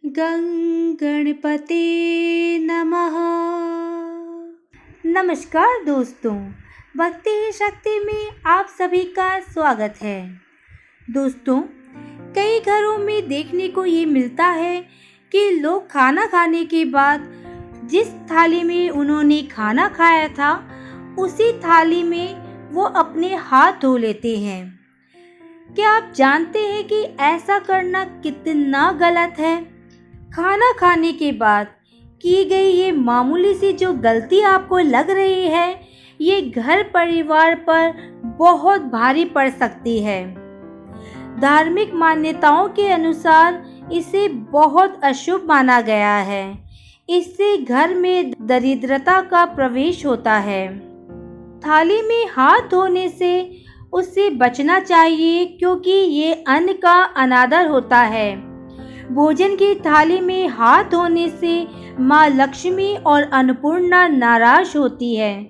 गं गणपते नमः। नमस्कार दोस्तों, भक्ति ही शक्ति में आप सभी का स्वागत है। दोस्तों, कई घरों में देखने को ये मिलता है कि लोग खाना खाने के बाद जिस थाली में उन्होंने खाना खाया था, उसी थाली में वो अपने हाथ धो लेते हैं। क्या आप जानते हैं कि ऐसा करना कितना गलत है? खाना खाने के बाद की गई ये मामूली सी जो गलती आपको लग रही है, ये घर परिवार पर बहुत भारी पड़ सकती है। धार्मिक मान्यताओं के अनुसार इसे बहुत अशुभ माना गया है। इससे घर में दरिद्रता का प्रवेश होता है। थाली में हाथ धोने से उससे बचना चाहिए, क्योंकि ये अन्न का अनादर होता है। भोजन की थाली में हाथ धोने से माँ लक्ष्मी और अन्नपूर्णा नाराज होती है,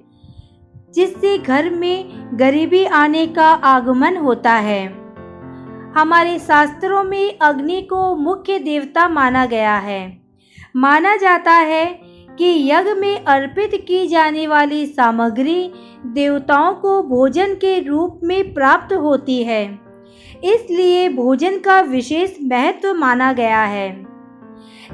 जिससे घर में गरीबी आने का आगमन होता है। हमारे शास्त्रों में अग्नि को मुख्य देवता माना गया है। माना जाता है कि यज्ञ में अर्पित की जाने वाली सामग्री देवताओं को भोजन के रूप में प्राप्त होती है, इसलिए भोजन का विशेष महत्व माना गया है।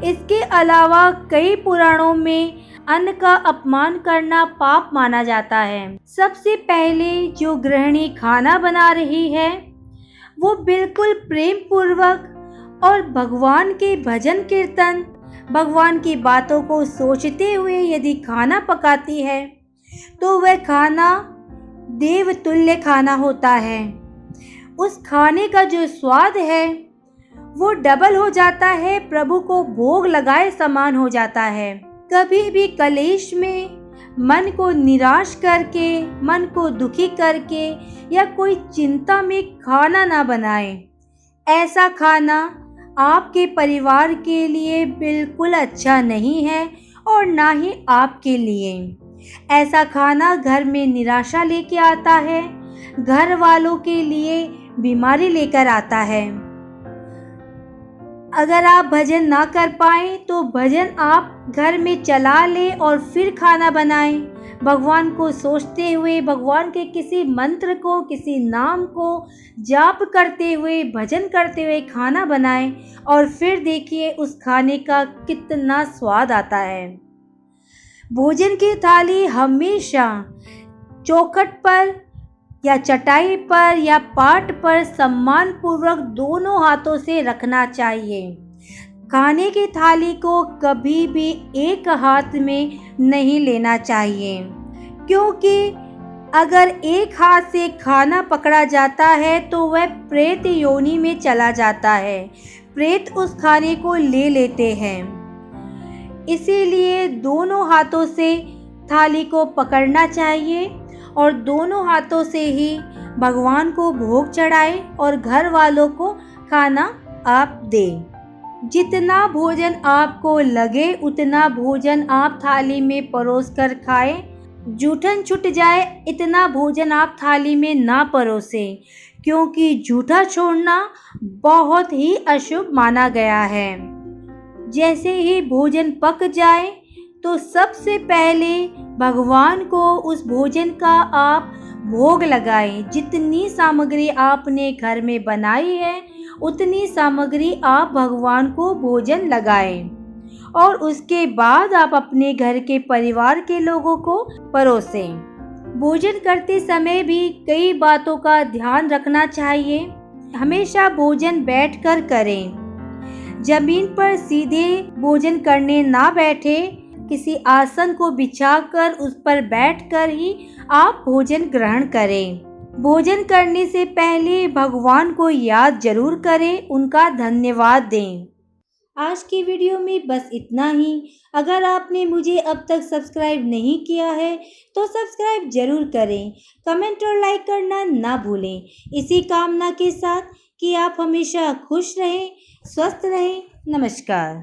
इसके अलावा कई पुराणों में अन्न का अपमान करना पाप माना जाता है। सबसे पहले जो गृहिणी खाना बना रही है, वो बिल्कुल प्रेम पूर्वक और भगवान के भजन कीर्तन, भगवान की बातों को सोचते हुए यदि खाना पकाती है, तो वह खाना देवतुल्य खाना होता है। उस खाने का जो स्वाद है वो डबल हो जाता है, प्रभु को भोग लगाए समान हो जाता है। कभी भी कलेश में मन को निराश करके, मन को दुखी करके या कोई चिंता में खाना ना बनाएं। ऐसा खाना आपके परिवार के लिए बिल्कुल अच्छा नहीं है और ना ही आपके लिए। ऐसा खाना घर में निराशा लेके आता है, घर वालों के लिए बीमारी लेकर आता है। अगर आप भजन ना कर पाए तो भजन आप घर में चला लें और फिर खाना बनाएं। भगवान को सोचते हुए, भगवान के किसी मंत्र को, किसी नाम को जाप करते हुए, भजन करते हुए खाना बनाएं और फिर देखिए उस खाने का कितना स्वाद आता है। भोजन की थाली हमेशा चौखट पर या चटाई पर या पाट पर सम्मान पूर्वक दोनों हाथों से रखना चाहिए। खाने की थाली को कभी भी एक हाथ में नहीं लेना चाहिए, क्योंकि अगर एक हाथ से खाना पकड़ा जाता है तो वह प्रेत योनि में चला जाता है। प्रेत उस खाने को ले लेते हैं। इसीलिए दोनों हाथों से थाली को पकड़ना चाहिए और दोनों हाथों से ही भगवान को भोग चढ़ाएं और घर वालों को खाना आप दें। जितना भोजन आपको लगे उतना भोजन आप थाली में परोस कर खाएं। जूठन छूट जाए इतना भोजन आप थाली में ना परोसें, क्योंकि जूठा छोड़ना बहुत ही अशुभ माना गया है। जैसे ही भोजन पक जाए तो सबसे पहले भगवान को उस भोजन का आप भोग लगाएं। जितनी सामग्री आपने घर में बनाई है उतनी सामग्री आप भगवान को भोजन लगाएं और उसके बाद आप अपने घर के परिवार के लोगों को परोसें। भोजन करते समय भी कई बातों का ध्यान रखना चाहिए। हमेशा भोजन बैठकर करें। जमीन पर सीधे भोजन करने ना बैठे, किसी आसन को बिछाकर उस पर बैठकर ही आप भोजन ग्रहण करें। भोजन करने से पहले भगवान को याद जरूर करें, उनका धन्यवाद दें। आज की वीडियो में बस इतना ही। अगर आपने मुझे अब तक सब्सक्राइब नहीं किया है तो सब्सक्राइब जरूर करें। कमेंट और लाइक करना ना भूलें। इसी कामना के साथ कि आप हमेशा खुश रहें, स्वस्थ रहें। नमस्कार।